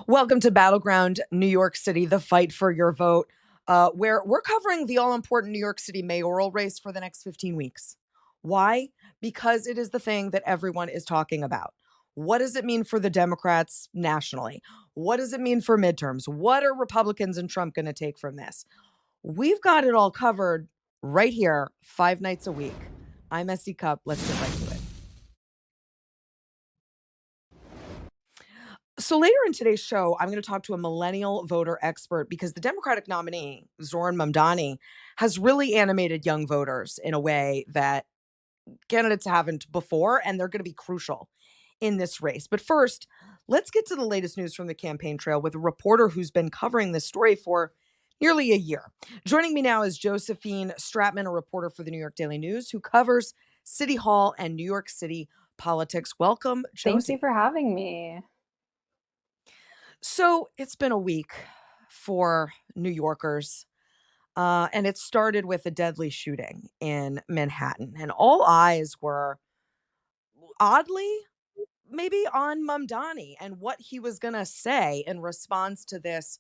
Welcome to Battleground, New York City, the fight for your vote, where we're covering the all important New York City mayoral race for the next 15 weeks. Why? Because it is the thing that everyone is talking about. What does it mean for the Democrats nationally? What does it mean for midterms? What are Republicans and Trump going to take from this? We've got it all covered right here, 5 nights a week. I'm SE Cupp. Let's get right to it. So later in today's show, I'm going to talk to a millennial voter expert because the Democratic nominee, Zoran Mamdani, has really animated young voters in a way that candidates haven't before, and they're going to be crucial in this race. But first, let's get to the latest news from the campaign trail with a reporter who's been covering this story for nearly a year. Joining me now is Josephine Stratman, a reporter for the New York Daily News who covers City Hall and New York City politics. Welcome, Thank you Josie. for having me. So it's been a week for New Yorkers, and it started with a deadly shooting in Manhattan. And all eyes were oddly maybe on Mamdani and what he was going to say in response to this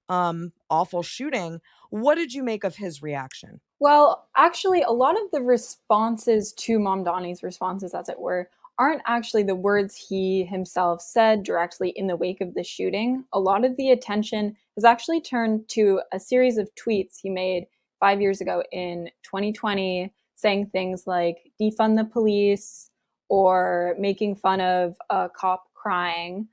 awful shooting. What did you make of his reaction? Well, actually, a lot of the responses to Mamdani's responses, as it were, aren't actually the words he himself said directly in the wake of the shooting. A lot of the attention has actually turned to a series of tweets he made 5 years ago in 2020, saying things like defund the police or making fun of a cop crying.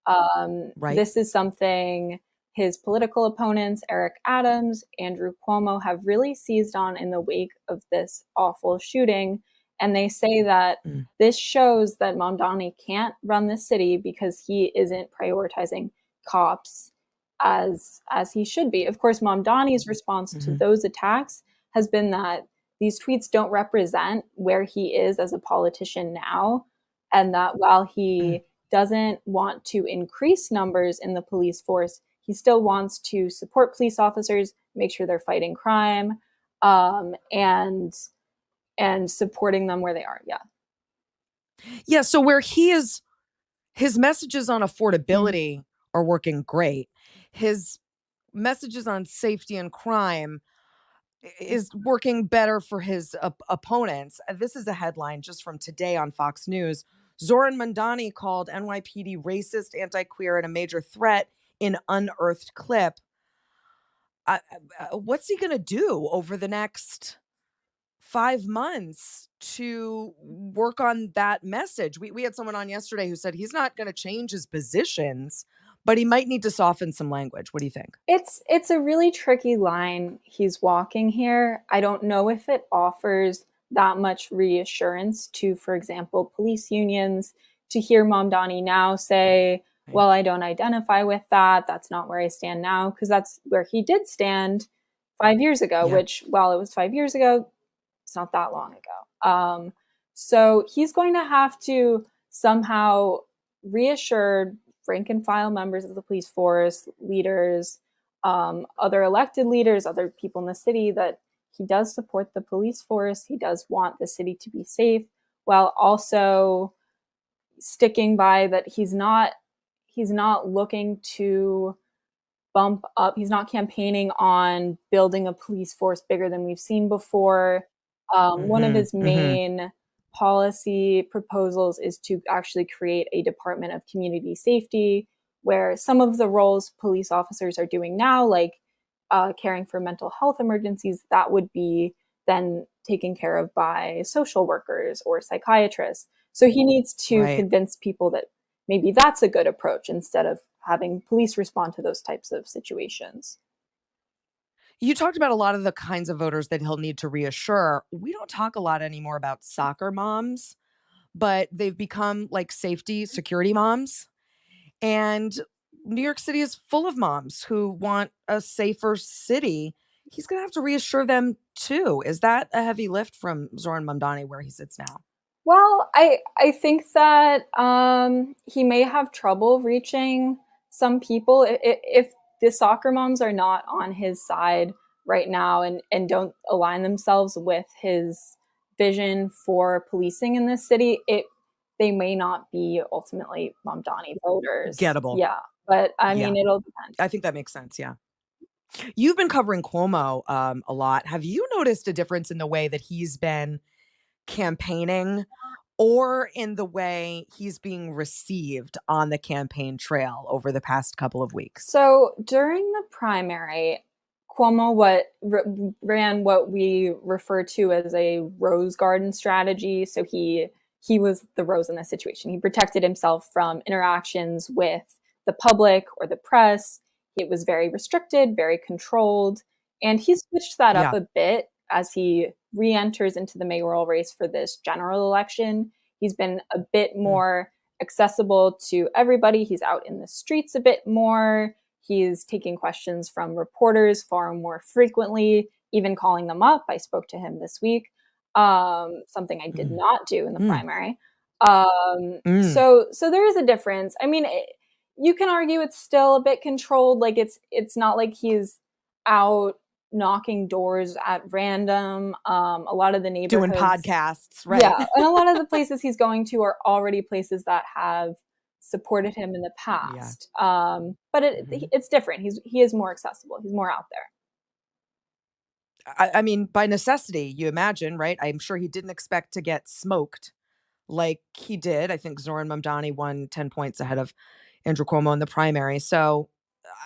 Right? This is something his political opponents, Eric Adams, Andrew Cuomo, have really seized on in the wake of this awful shooting. And they say that Mm. this shows that Mamdani can't run the city because he isn't prioritizing cops as he should be. Of course, Mamdani's response to Hmm. those attacks has been that these tweets don't represent where he is as a politician now, and that while Mm. he doesn't want to increase numbers in the police force, he still wants to support police officers, make sure they're fighting crime, and supporting them where they are. Yeah. Yeah. So where he is, his messages on Mm-hmm. affordability are working great. His messages on safety and crime is working better for his opponents. This is a headline just from today on Fox News. Zoran Mamdani called NYPD racist, anti-queer, and a major threat in unearthed clip. What's he going to do over the next 5 months to work on that message? We had someone on yesterday who said he's not going to change his positions, but he might need to soften some language. What do you think? It's a really tricky line he's walking here. I don't know if it offers that much reassurance to, for example, police unions to hear Mamdani now say, Right. well, I don't identify with that. That's not where I stand now, because that's where he did stand 5 years ago, Yeah. which, while it was 5 years ago, it's not that long ago. So he's going to have to somehow reassure rank and file members of the police force, leaders, other elected leaders, other people in the city that he does support the police force. He does want the city to be safe, while also sticking by that he's not looking to bump up. He's not campaigning on building a police force bigger than we've seen before. One of Hmm. his Hmm. main policy proposals is to actually create a Department of Community Safety, where some of the roles police officers are doing now, like caring for mental health emergencies, that would be then taken care of by social workers or psychiatrists. So he needs to Right. convince people that maybe that's a good approach instead of having police respond to those types of situations. You talked about a lot of the kinds of voters that he'll need to reassure. We don't talk a lot anymore about soccer moms, but they've become like safety security moms. And New York City is full of moms who want a safer city. He's going to have to reassure them too. Is that a heavy lift from Zoran Mamdani where he sits now? Well, I think that he may have trouble reaching some people if the soccer moms are not on his side right now and don't align themselves with his vision for policing in this city. They may not be ultimately Mamdani voters. Gettable. Yeah. But I Yeah, mean, it'll depend. I think that makes sense. Yeah. You've been covering Cuomo a lot. Have you noticed a difference in the way that he's been campaigning or in the way he's being received on the campaign trail over the past couple of weeks? So during the primary, Cuomo ran what we refer to as a rose garden strategy. So he was the rose in this situation. He protected himself from interactions with the public or the press. It was very restricted, very controlled, and he switched that up Yeah. a bit as he re-enters into the mayoral race for this general election. He's been a bit Mm. more accessible to everybody. He's out in the streets a bit more. He's taking questions from reporters far more frequently, even calling them up. I spoke to him this week, something I did Mm. not do in the Mm. primary. Mm. So there is a difference. I mean, you can argue it's still a bit controlled. Like it's not like he's out knocking doors at random. A lot of the Doing neighborhoods, podcasts, right? yeah, and a lot of the places he's going to are already places that have supported him in the Yeah. past. But Mhm. it's different. He is more accessible. He's more out there. I mean, by necessity, you imagine, right? I'm sure he didn't expect to get smoked like he did. I think Zoran Mamdani won 10 points ahead of Andrew Cuomo in the primary. So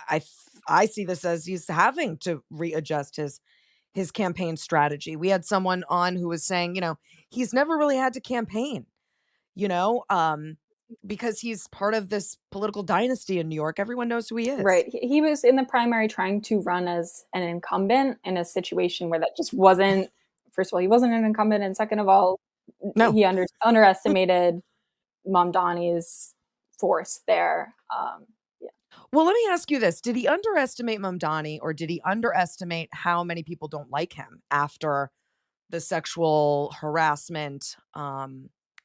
I I see this as he's having to readjust his campaign strategy. We had someone on who was saying, he's never really had to campaign, you know, um, because he's part of this political dynasty in New York. Everyone knows who he is. Right. He was in the primary trying to run as an incumbent in a situation where that just wasn't. First of all, he wasn't an incumbent, and second of all, No. he underestimated Mamdani's force there. Yeah. Well, let me ask you this. Did he underestimate Mamdani or did he underestimate how many people don't like him after the sexual harassment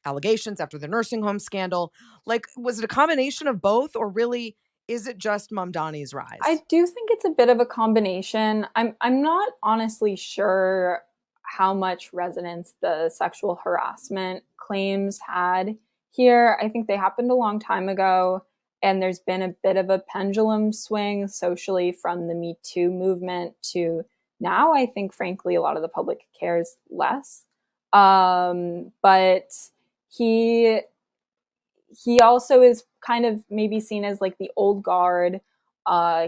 allegations, after the nursing home scandal? Like, was it a combination of both or really is it just Mamdani's I rise? do think it's a bit of a combination. I'm not honestly sure how much resonance the sexual harassment claims had here. I think they happened a long time ago, and there's been a bit of a pendulum swing socially from the Me Too movement to now. I think, frankly, a lot of the public cares less. But he he also is kind of maybe seen as like the old guard.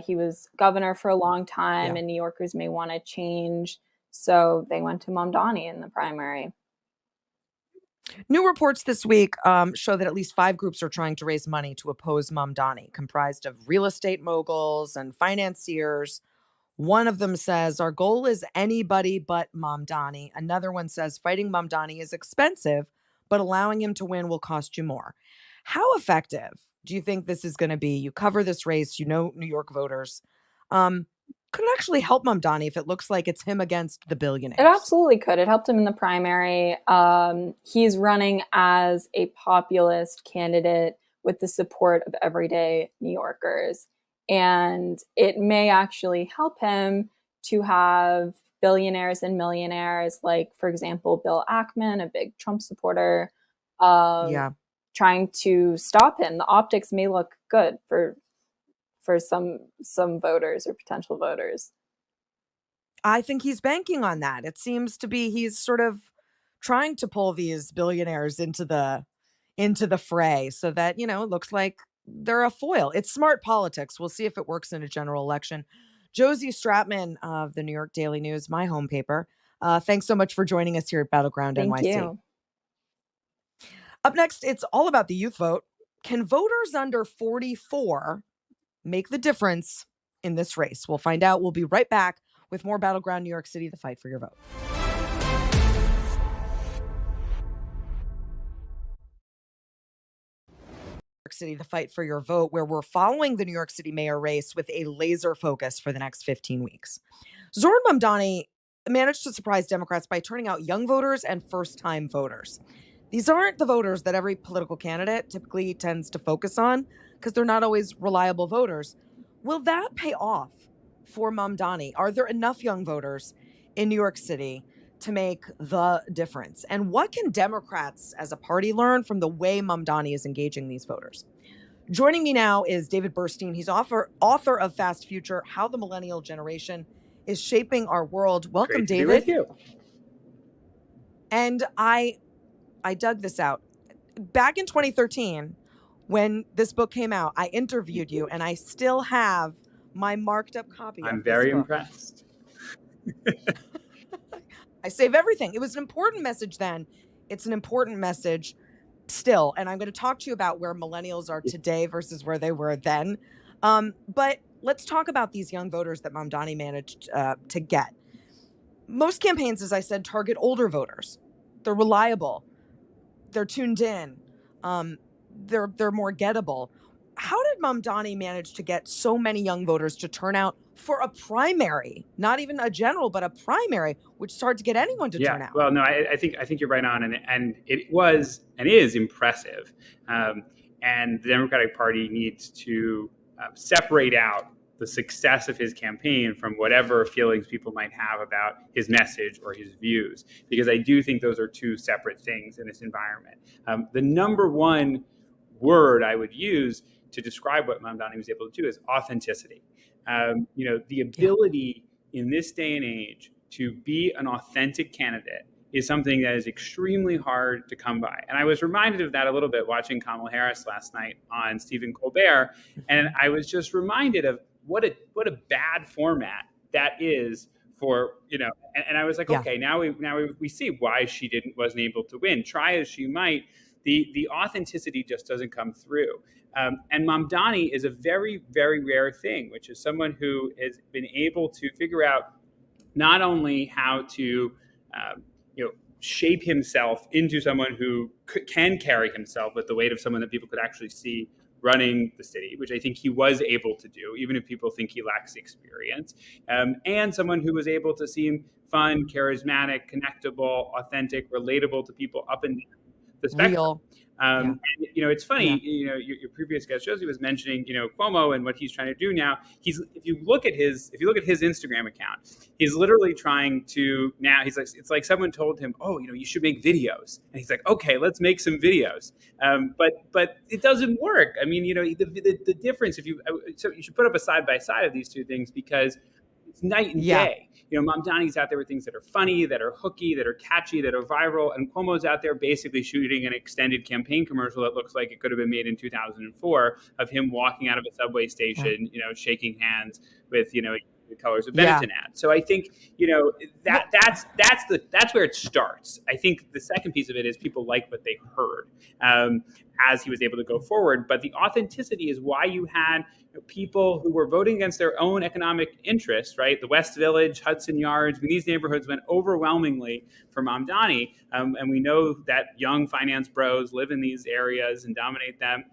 He was governor for a long time, Yeah. and New Yorkers may want to change. So they went to Mamdani in the primary. New reports this week show that at least five groups are trying to raise money to oppose Mamdani, comprised of real estate moguls and financiers. One of them says, our goal is anybody but Mamdani. Another one says, fighting Mamdani is expensive, but allowing him to win will cost you more. How effective do you think this is going to be? You cover this race, you know New York voters. Could it actually help Mamdani if it looks like it's him against the It billionaires? absolutely could. It helped him in the primary. He's running as a populist candidate with the support of everyday New Yorkers. And it may actually help him to have billionaires and millionaires, like, for example, Bill Ackman, a big Trump supporter, um, Yeah. trying to stop him. The optics may look good for some voters or potential voters. I think he's banking on that. It seems to be he's sort of trying to pull these billionaires into the fray so that, it looks like they're a foil. It's smart politics. We'll see if it works in a general election. Josie Stratman of the New York Daily News, my home paper. Thanks so much for joining us here at Battleground Thank NYC. you. Up next, it's all about the youth vote. Can voters under 44 make the difference in this race? We'll find out. We'll be right back with more Battleground New York City, the fight for your vote. City, the fight for your vote, where we're following the New York City mayor race with a laser focus for the next 15 weeks. Zoran Mamdani managed to surprise Democrats by turning out young voters and first time voters. These aren't the voters that every political candidate typically tends to focus on because they're not always reliable voters. Will that pay off for Mamdani? Are there enough young voters in New York City to make the difference? And what can Democrats as a party learn from the way Mamdani is engaging these voters? Joining me now is David Burstein. He's author of Fast Future: How the Millennial Generation is Shaping Our World. Welcome, Great to David. be with you. And I dug this out. Back in 2013, when this book came out, I interviewed you, and I still have my marked up copy I'm of this book. very impressed. I save everything. It was an important message then. It's an important message still. And I'm going to talk to you about where millennials are today versus where they were then. But let's talk about these young voters that Mamdani managed to get. Most campaigns, as I said, target older voters. They're reliable. They're tuned in. They're more gettable. How did Mamdani manage to get so many young voters to turn out for a primary, not even a general, but a primary, which is hard to get anyone to turn out? Well, no, I think you're right on, and it was and is impressive. And the Democratic Party needs to separate out the success of his campaign from whatever feelings people might have about his message or his views, because I do think those are two separate things in this environment. The number one word I would use to describe what Mamdani was able to do is authenticity. The ability in this day and age to be an authentic candidate is something that is extremely hard to come by. And I was reminded of that a little bit watching Kamala Harris last night on Stephen Colbert. And I was just reminded of what a bad format that is for, and I was like, okay, now we see why she wasn't able to win. Try as she might, the authenticity just doesn't come through. And Mamdani is a very, very rare thing, which is someone who has been able to figure out not only how to shape himself into someone who can carry himself with the weight of someone that people could actually see running the city, which I think he was able to do, even if people think he lacks the experience, and someone who was able to seem fun, charismatic, connectable, authentic, relatable to people up and down the spectrum. Real. And, it's funny, your previous guest, Josie, was mentioning, Cuomo and what he's trying to do now. If you look at his Instagram account, he's literally trying to now, it's like someone told him, oh, you should make videos. And he's like, okay, let's make some videos. But it doesn't work. I mean, the difference, so you should put up a side by side of these two things, because it's night and day. Mamdani's out there with things that are funny, that are hooky, that are catchy, that are viral, and Cuomo's out there basically shooting an extended campaign commercial that looks like it could have been made in 2004 of him walking out of a subway station, shaking hands with, the colors of Benetton ads. So I think, that's where it starts. I think the second piece of it is people like what they heard as he was able to go forward. But the authenticity is why you had people who were voting against their own economic interests, right? The West Village, Hudson Yards, these neighborhoods went overwhelmingly for Mamdani. And we know that young finance bros live in these areas and dominate them.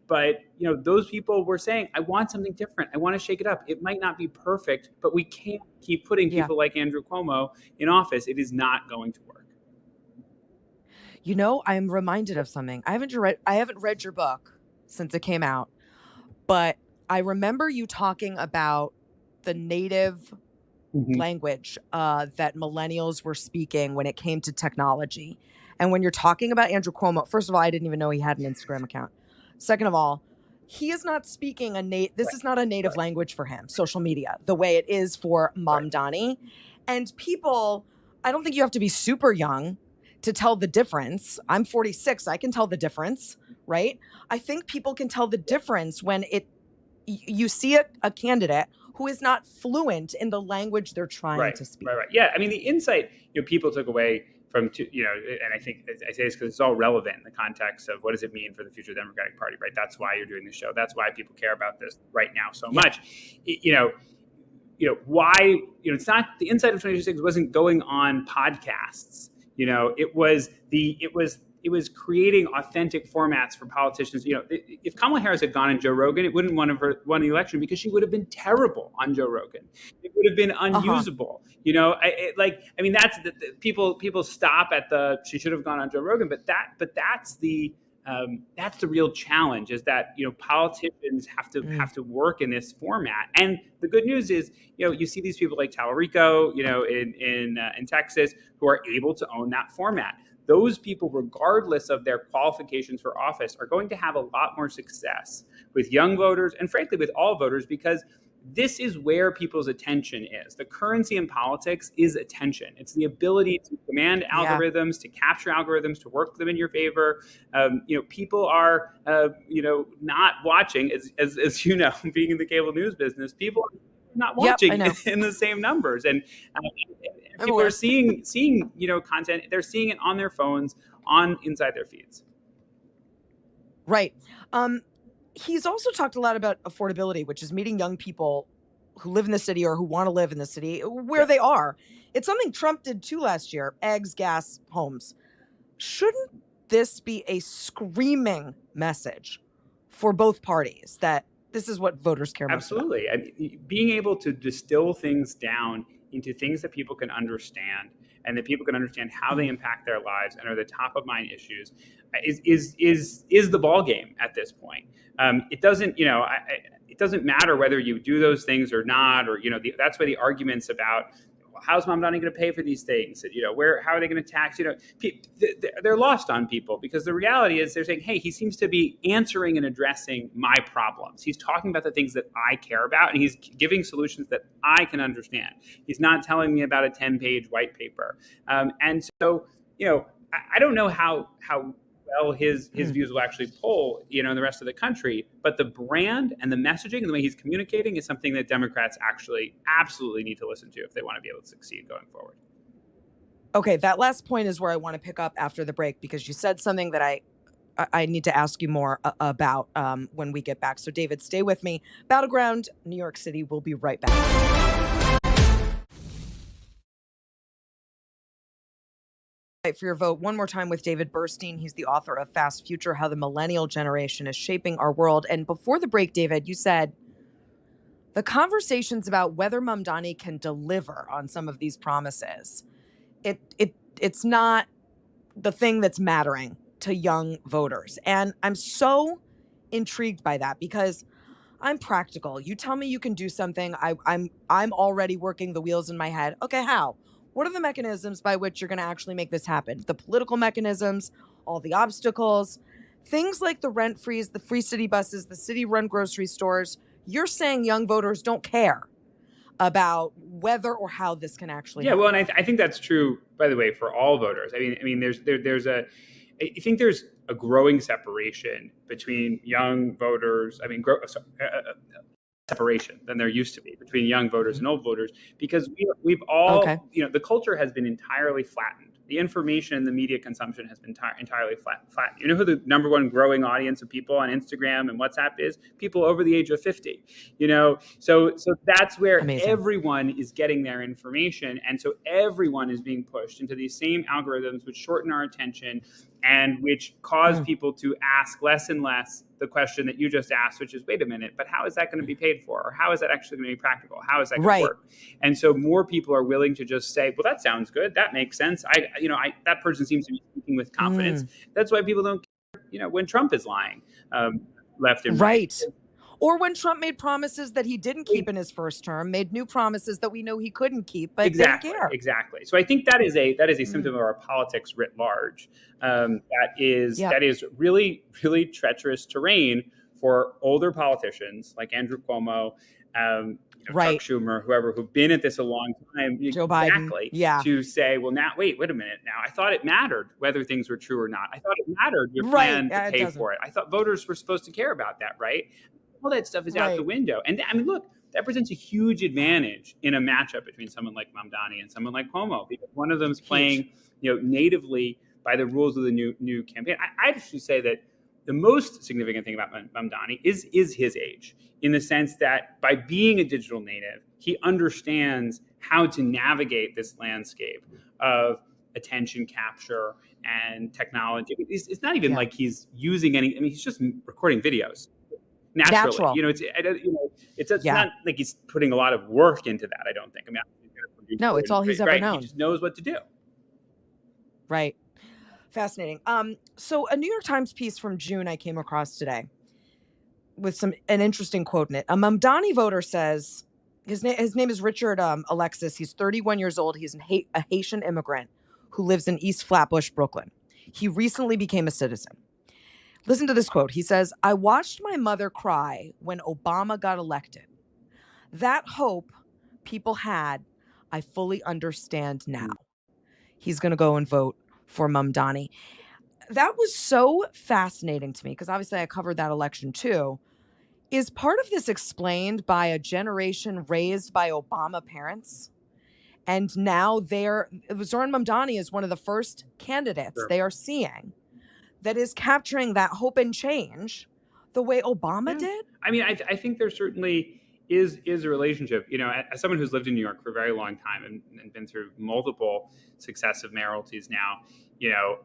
But those people were saying, I want something different. I want to shake it up. It might not be perfect, but we can't keep putting people like Andrew Cuomo in office. It is not going to work. I'm reminded of something. I haven't read your book since it came out, but I remember you talking about the native language that millennials were speaking when it came to technology. And when you're talking about Andrew Cuomo, first of all, I didn't even know he had an Instagram account. Second of all, he is not speaking this is not a native language for him, social media, the way it is for Mamdani. And people, I don't think you have to be super young to tell the difference. I'm 46. I can tell the difference, right? I think people can tell the difference when you see a candidate who is not fluent in the language they're trying to speak. Right. Yeah. I mean, the insight people took away from, and I think I say this because it's all relevant in the context of what does it mean for the future Democratic Party, right? That's why you're doing the show. That's why people care about this right now so much. Why, it's not, the insight of 2026 wasn't going on podcasts. It was creating authentic formats for politicians. If Kamala Harris had gone on Joe Rogan, it wouldn't won the election because she would have been terrible on Joe Rogan. It would have been unusable. That's people stop at she should have gone on Joe Rogan, but that's the real challenge, is that politicians have to work in this format. And the good news is you see these people like Talarico in Texas who are able to own that format. those people, regardless of their qualifications for office, are going to have a lot more success with young voters and frankly with all voters, because this is where people's attention is. The currency in politics is attention. It's the ability to command algorithms, to capture algorithms, to work them in your favor. People are, not watching, as you know, being in the cable news business, people are not watching in the same numbers. And people are seeing, content. They're seeing it on their phones, inside their feeds. Right. He's also talked a lot about affordability, which is meeting young people who live in the city or who want to live in the city where they are. It's something Trump did too last year: eggs, gas, homes. Shouldn't this be a screaming message for both parties that this is what voters care most about? Absolutely. I mean, being able to distill things down into things that people can understand, and that people can understand how they impact their lives and are the top of mind issues, is the ball game at this point. It doesn't, it doesn't matter whether you do those things or not, or that's why the arguments about how's Mamdani going to pay for these things, how are they going to tax, they're lost on people, because the reality is they're saying, hey, he seems to be answering and addressing my problems. He's talking about the things that I care about, and he's giving solutions that I can understand. He's not telling me about a 10-page white paper. And so, I don't know how well his views will actually poll, in the rest of the country. But the brand and the messaging and the way he's communicating is something that Democrats actually absolutely need to listen to if they want to be able to succeed going forward. Okay, that last point is where I want to pick up after the break, because you said something that I need to ask you more about when we get back. So, David, stay with me. Battleground, New York City. We'll be right back. For your vote one more time with David Burstein. He's the author of Fast Future: How the Millennial Generation is Shaping Our World. And before the break, David, you said the conversations about whether Mamdani can deliver on some of these promises, it's not the thing that's mattering to young voters. And I'm so intrigued by that, because I'm practical. You tell me you can do something, I'm already working the wheels in my head. Okay, how? What are the mechanisms by which you're going to actually make this happen? The political mechanisms, all the obstacles, things like the rent freeze, the free city buses, the city-run grocery stores. You're saying young voters don't care about whether or how this can actually happen. Well, and I think that's true, by the way, for all voters. I mean, I think there's a growing separation between young voters. Separation than there used to be between young voters and old voters, because we've all, the culture has been entirely flattened. The information and the media consumption has been entirely flattened. You know who the number one growing audience of people on Instagram and WhatsApp is? People over the age of 50. So that's where everyone is getting their information, and so everyone is being pushed into these same algorithms, which shorten our attention and which cause people to ask less and less the question that you just asked, which is, wait a minute, but how is that going to be paid for? Or how is that actually going to be practical? How is that going to work? And so more people are willing to just say, well, that sounds good. That makes sense. That person seems to be speaking with confidence. That's why people don't care, when Trump is lying left and right. Or when Trump made promises that he didn't keep in his first term, made new promises that we know he couldn't keep, but didn't care. Exactly. So I think that is a symptom of our politics writ large. That is really, really treacherous terrain for older politicians like Andrew Cuomo, Chuck Schumer, whoever, who've been at this a long time. Joe Biden. To say, well, now, wait a minute. Now, I thought it mattered whether things were true or not. I thought it mattered your plan to pay for it. I thought voters were supposed to care about that, right? All that stuff is out the window. And look, that presents a huge advantage in a matchup between someone like Mamdani and someone like Cuomo, because one of them's playing, natively by the rules of the new campaign. I actually say that the most significant thing about Mamdani is his age, in the sense that by being a digital native, he understands how to navigate this landscape of attention capture and technology. It's not even like he's using any. He's just recording videos. Naturally. It's not like he's putting a lot of work into that, I don't think. No, it's all he's ever known. He just knows what to do. Right. Fascinating. So a New York Times piece from June I came across today with an interesting quote in it. A Mamdani voter says, his name is Richard Alexis. He's 31 years old. He's a Haitian immigrant who lives in East Flatbush, Brooklyn. He recently became a citizen. Listen to this quote. He says, "I watched my mother cry when Obama got elected. That hope people had, I fully understand now." He's going to go and vote for Mamdani. That was so fascinating to me because obviously I covered that election too. Is part of this explained by a generation raised by Obama parents? And now Zoran Mamdani is one of the first candidates Sure. they are seeing that is capturing that hope and change the way Obama did. I mean, I think there certainly is a relationship. You know, as someone who's lived in New York for a very long time and been through multiple successive mayoralties now, you know,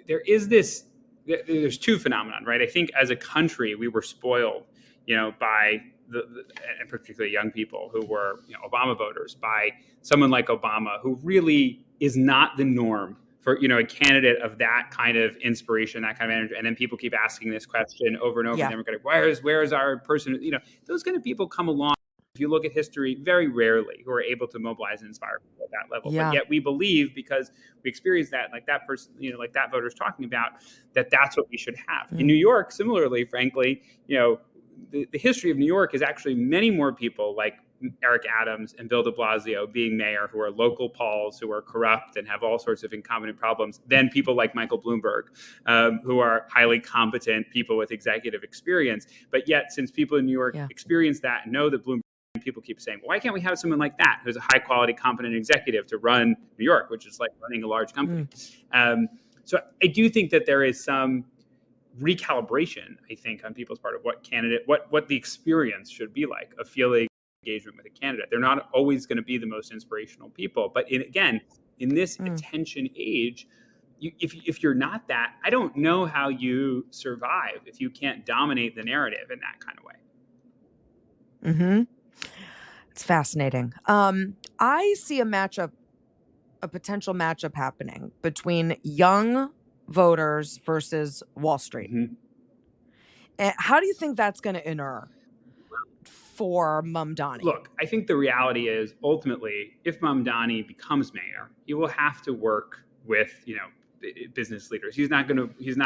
there's two phenomenon, right? I think as a country, we were spoiled, you know, by and particularly young people who were, you know, Obama voters, by someone like Obama, who really is not the norm for, you know, a candidate of that kind of inspiration, that kind of energy. And then people keep asking this question over and over. Yeah. And Democratic, where is our person? You know, those kind of people come along. If you look at history, very rarely who are able to mobilize and inspire people at that level. Yeah. But yet we believe, because we experienced that, like that person, you know, like that voter's talking about, that's what we should have. In New York, similarly, frankly, you know, the history of New York is actually many more people like Eric Adams and Bill de Blasio being mayor, who are local Pauls, who are corrupt and have all sorts of incompetent problems, than people like Michael Bloomberg, who are highly competent people with executive experience. But yet, since people in New York experience that and know that Bloomberg, people keep saying, well, why can't we have someone like that who's a high quality, competent executive to run New York, which is like running a large company? So I do think that there is some recalibration, I think, on people's part of what the experience should be like of feeling engagement with a candidate. They're not always going to be the most inspirational people, but in this attention age, if you're not that, I don't know how you survive if you can't dominate the narrative in that kind of way. It's fascinating. I see a potential matchup happening between young voters versus Wall Street. How do you think that's going to inure for Mamdani? Look, I think the reality is, ultimately, if Mamdani becomes mayor, he will have to work with, you know, business leaders. He's not going to. It's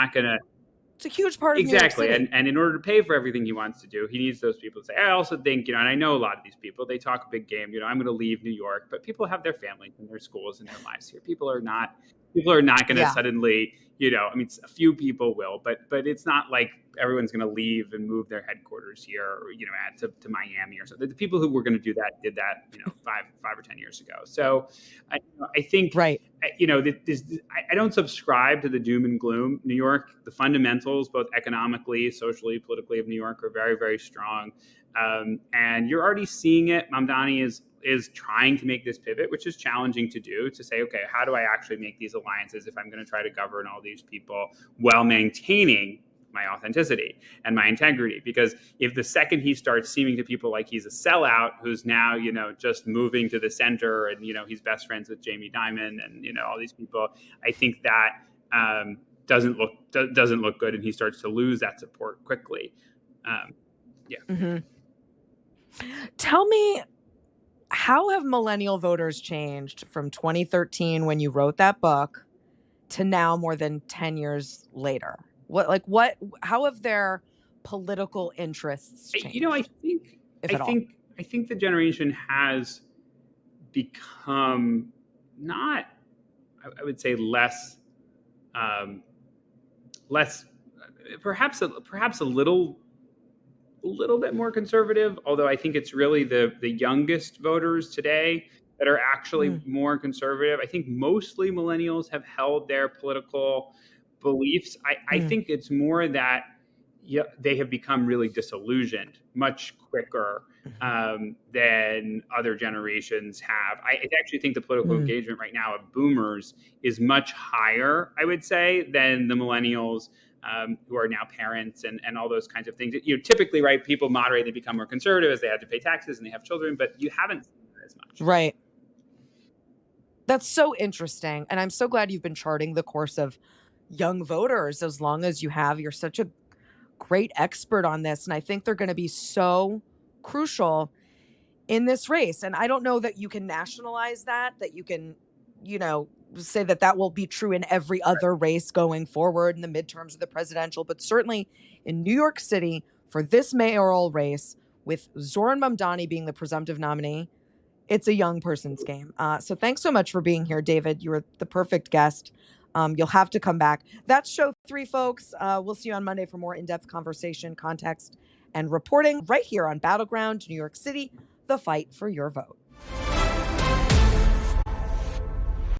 a huge part of exactly. New York City. And in order to pay for everything he wants to do, he needs those people to say, I also think, you know, and I know a lot of these people, they talk a big game, you know, I'm going to leave New York, but people have their families and their schools and their lives here. People are not going to suddenly, you know, I mean, a few people will, but it's not like everyone's going to leave and move their headquarters here, or, you know, add to Miami or something. The people who were going to do that did that, you know, five or 10 years ago. So I think, you know, I don't subscribe to the doom and gloom. New York, the fundamentals, both economically, socially, politically, of New York are very, very strong. And you're already seeing it. Mamdani is trying to make this pivot, which is challenging to do, to say, okay, how do I actually make these alliances if I'm going to try to govern all these people while maintaining my authenticity and my integrity? Because if the second he starts seeming to people like he's a sellout who's now, you know, just moving to the center, and, you know, he's best friends with Jamie Dimon and, you know, all these people, I think that doesn't look good, and he starts to lose that support quickly. Tell me, how have millennial voters changed from 2013 when you wrote that book to now, more than 10 years later? How have their political interests changed? You know, I think the generation has become not, I would say, less, perhaps a little bit more conservative, although I think it's really the youngest voters today that are actually more conservative. I think mostly millennials have held their political beliefs. I think it's more that they have become really disillusioned much quicker than other generations have. I actually think the political engagement right now of boomers is much higher, I would say, than the millennials who are now parents and all those kinds of things. You know, typically, right, people moderate, they become more conservative as they have to pay taxes and they have children, but you haven't seen that as much. Right. That's so interesting. And I'm so glad you've been charting the course of young voters as long as you have. You're such a great expert on this. And I think they're going to be so crucial in this race. And I don't know that you can nationalize that you can, you know, say that that will be true in every other race going forward in the midterms of the presidential, but certainly in New York City for this mayoral race, with Zohran Mamdani being the presumptive nominee, it's a young person's game. So thanks so much for being here, David. You were the perfect guest. You'll have to come back. That's show 3, folks. We'll see you on Monday for more in-depth conversation, context, and reporting right here on Battleground, New York City, the fight for your vote.